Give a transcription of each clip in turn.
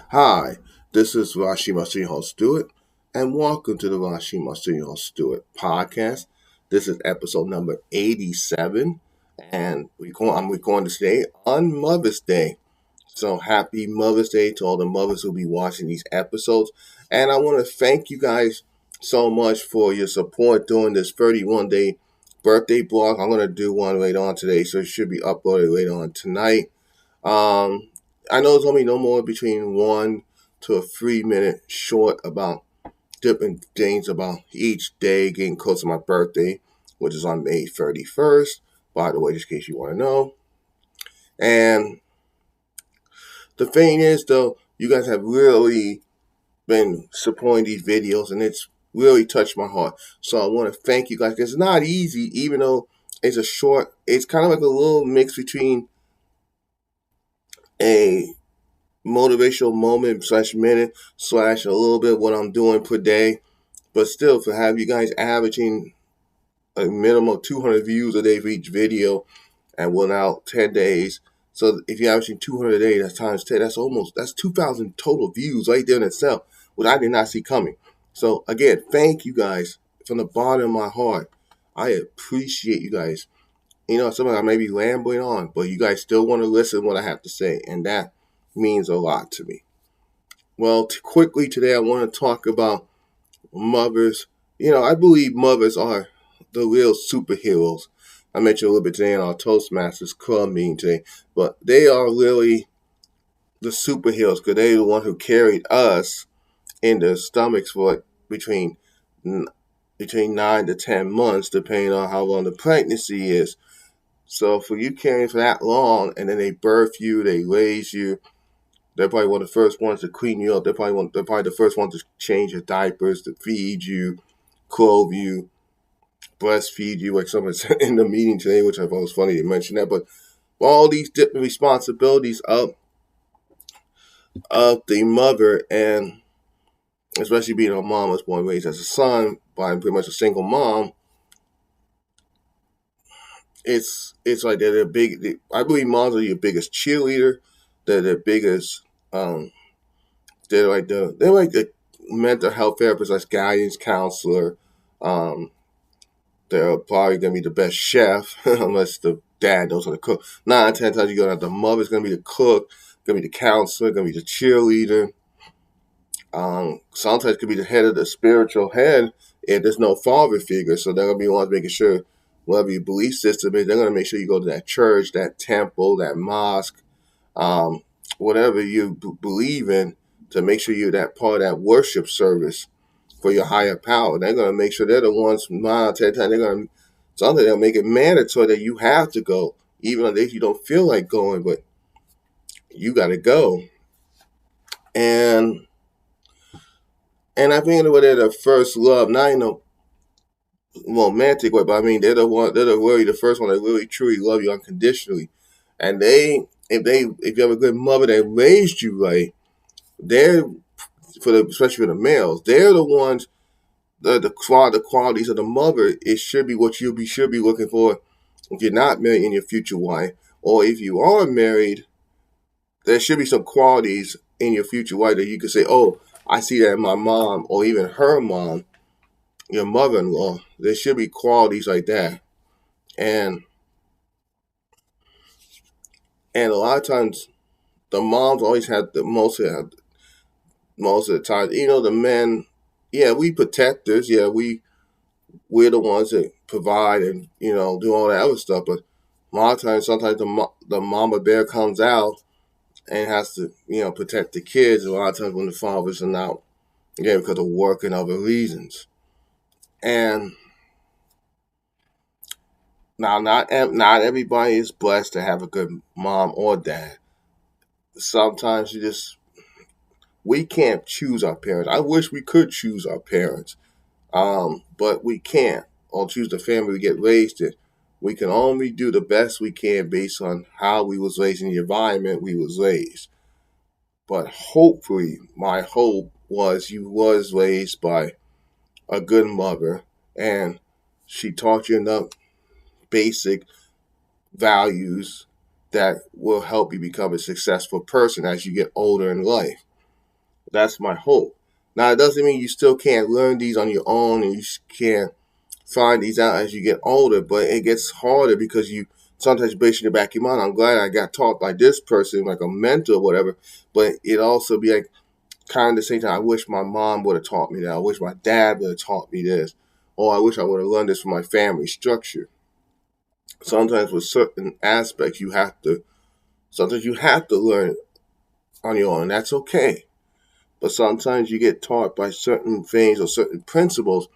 Hi, this is Rasheem Stewart, and welcome to the Rasheem Stewart podcast. This is episode number 87, and I'm recording this today on Mother's Day. So happy Mother's Day to all the mothers who'll be watching these episodes. And I want to thank you guys so much for your support during this 31-day birthday blog. I'm going to do one later on today, so it should be uploaded later on tonight. Um, I know it's gonna be no more between 1 to 3 minute short about different things about each day getting close to my birthday, which is on May 31st. By the way, just in case you want to know. And the thing is, though, you guys have really been supporting these videos, and it's really touched my heart. So I want to thank you guys. It's not easy, even though it's a short. It's kind of like a little mix between a motivational moment slash minute slash a little bit what I'm doing per day. But still, for have you guys averaging a minimum of 200 views a day for each video and went out 10 days. So if you're averaging 200 a day, that's times 10. That's 2,000 total views right there in itself, which I did not see coming. So again, thank you guys from the bottom of my heart. I appreciate you guys. Sometimes I may be rambling on, but you guys still want to listen to what I have to say, and that means a lot to me. Well, quickly today, I want to talk about mothers. I believe mothers are the real superheroes. I mentioned a little bit today in our Toastmasters club meeting today, but they are really the superheroes because they're the one who carried us in their stomachs for between 9 to 10 months, depending on how long the pregnancy is. So for you carrying for that long, and then they birth you, they raise you. They're probably one of the first ones to clean you up. They're probably the first ones to change your diapers, to feed you, clothe you, breastfeed you, like someone said in the meeting today, which I thought was funny to mention that. But all these different responsibilities of the mother, and especially being a mom was born and raised as a son by pretty much a single mom, it's like they're the big. I believe moms are your biggest cheerleader. They're the biggest. They're like the mental health therapist, like guidance counselor. Um, they're probably gonna be the best chef, unless the dad knows how to cook. 9 out of 10 times you're gonna have the mother's gonna be the cook, gonna be the counselor, gonna be the cheerleader. Sometimes it could be the head of the spiritual head if there's no father figure. So they're gonna be the ones making sure whatever your belief system is, they're gonna make sure you go to that church, that temple, that mosque, um, whatever you believe in, to make sure you're that part of that worship service for your higher power. They're going to make sure they're the ones 9 out of 10 times. Something they'll make it mandatory that you have to go, even if you don't feel like going, but you got to go. And I think they're the first love, not in a romantic way, but I mean they're the first one that really truly love you unconditionally. And if you have a good mother that raised you right, they're especially for the males, they're the ones the qualities of the mother. It should be what should be looking for if you're not married in your future wife, or if you are married, there should be some qualities in your future wife that you could say, "Oh, I see that in my mom," or even her mom, your mother-in-law. There should be qualities like that, and a lot of times the moms always have the most of the time. The men, yeah, we protectors, yeah, we're the ones that provide and do all that other stuff. But a lot of times, sometimes the mama bear comes out and has to protect the kids. A lot of times when the fathers are out, again because of work and other reasons. And now, not everybody is blessed to have a good mom or dad. Sometimes we can't choose our parents. I wish we could choose our parents, but we can't. Or choose the family we get raised in. We can only do the best we can based on how we was raised in the environment we was raised. But hopefully, my hope was you was raised by a good mother, and she taught you enough basic values that will help you become a successful person as you get older in life. That's my hope. Now, it doesn't mean you still can't learn these on your own and you can't find these out as you get older, but it gets harder because you sometimes base in the back of your mind. I'm glad I got taught by this person, like a mentor or whatever, but it also be like kind of the same time, I wish my mom would have taught me that. I wish my dad would have taught me this. Or I wish I would have learned this from my family structure. Sometimes with certain aspects, sometimes you have to learn on your own, and that's okay. But sometimes you get taught by certain things or certain principles,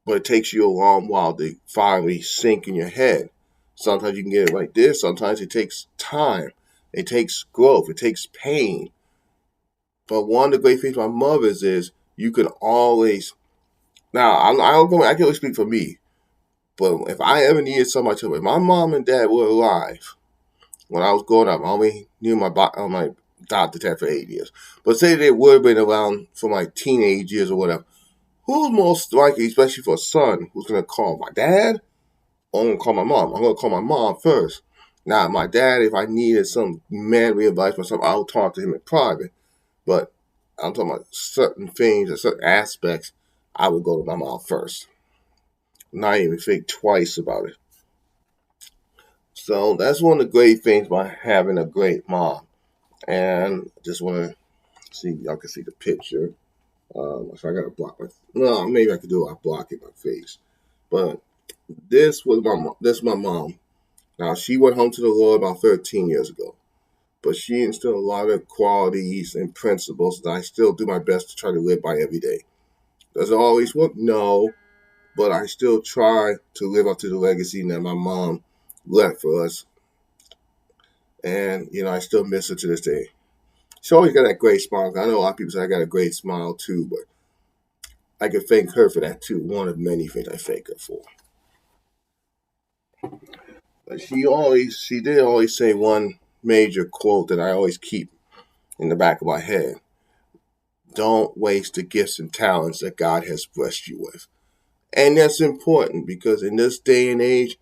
but it takes you a long while to finally sink in your head. Sometimes you can get it like this. Sometimes it takes time. It takes growth. It takes pain. But one of the great things about mothers is you can always. Now, I can only speak for me. But if I ever needed somebody to, if my mom and dad were alive when I was growing up, I only knew my doctor dad for 8 years. But say they would have been around for my teenage years or whatever. Who's most likely, especially for a son, who's going to call my dad? Or I'm going to call my mom. I'm going to call my mom first. Now, my dad, if I needed some manly advice or something, I'll talk to him in private. But I'm talking about certain things or certain aspects, I would go to my mom first. Not even think twice about it. So that's one of the great things about having a great mom. And just want to see, y'all can see the picture. So I got to block my, no, maybe I could do it. I block it my face. But this my mom. Now, she went home to the Lord about 13 years ago. But she instilled a lot of qualities and principles that I still do my best to try to live by every day. Does it always work? No. But I still try to live up to the legacy that my mom left for us. And, I still miss her to this day. She always got that great smile. I know a lot of people say I got a great smile too, but I can thank her for that too. One of many things I thank her for. But she did always say one major quote that I always keep in the back of my head. Don't waste the gifts and talents that God has blessed you with. And that's important because in this day and age,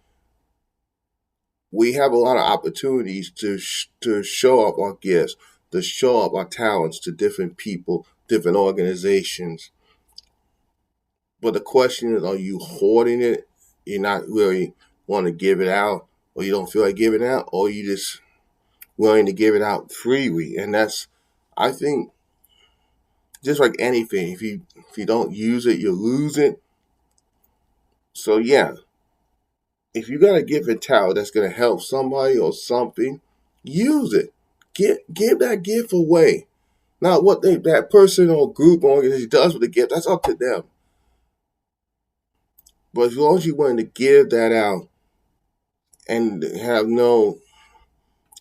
we have a lot of opportunities to show up our gifts, to show up our talents to different people, different organizations. But the question is, are you hoarding it? You're not really want to give it out, or you don't feel like giving it out, or you just willing to give it out freely. And that's, I think, just like anything, if you don't use it, you lose it. So yeah, if you got a gift and talent that's gonna help somebody or something, use it. Give that gift away. Now, what that person or group or organization does with the gift, that's up to them. But as long as you're willing to give that out and have no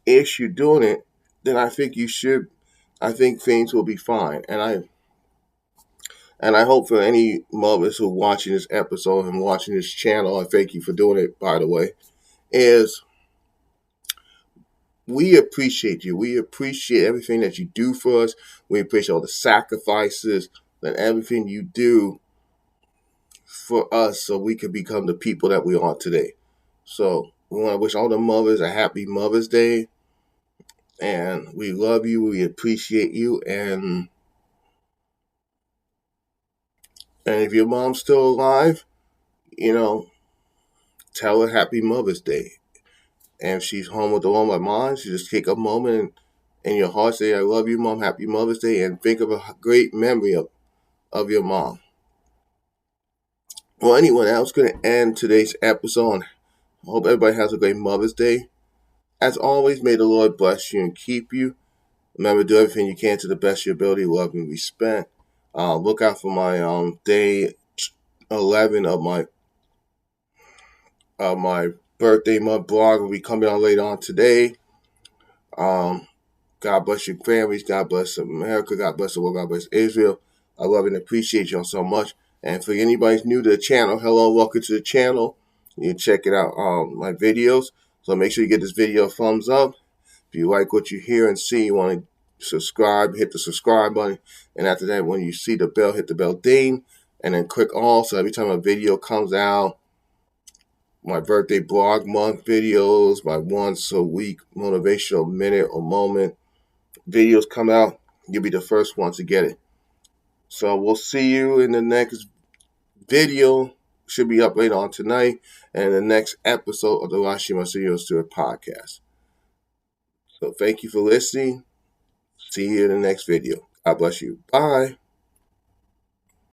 issue doing it, then I think you should. I think things will be fine. And I hope for any mothers who are watching this episode and watching this channel, I thank you for doing it, by the way, is we appreciate you. We appreciate everything that you do for us. We appreciate all the sacrifices and everything you do for us so we can become the people that we are today. So we want to wish all the mothers a happy Mother's Day. And we love you. We appreciate you. And if your mom's still alive, you know, tell her happy Mother's Day. And if she's home with the one by mom, she just take a moment and in your heart say, I love you, Mom, happy Mother's Day, and think of a great memory of your mom. Well, anyway, I was going to end today's episode. I hope everybody has a great Mother's Day. As always, may the Lord bless you and keep you. Remember, do everything you can to the best of your ability, love and respect. Look out for my day 11 of my birthday month blog will be coming on later on today. God bless your families. God bless America. God bless the world. God bless Israel. I love and appreciate y'all so much. And for anybody new to the channel, hello, welcome to the channel. You can check it out my videos. So make sure you get this video a thumbs up. If you like what you hear and see, you want to subscribe, hit the subscribe button. And after that, when you see the bell, hit the bell ding. And then click all. So every time a video comes out, my birthday blog month videos, my once a week motivational minute or moment videos come out, you'll be the first one to get it. So we'll see you in the next video. Should be up later on tonight, and the next episode of the Rasheem Stewart podcast. So thank you for listening. See you in the next video. God bless you. Bye.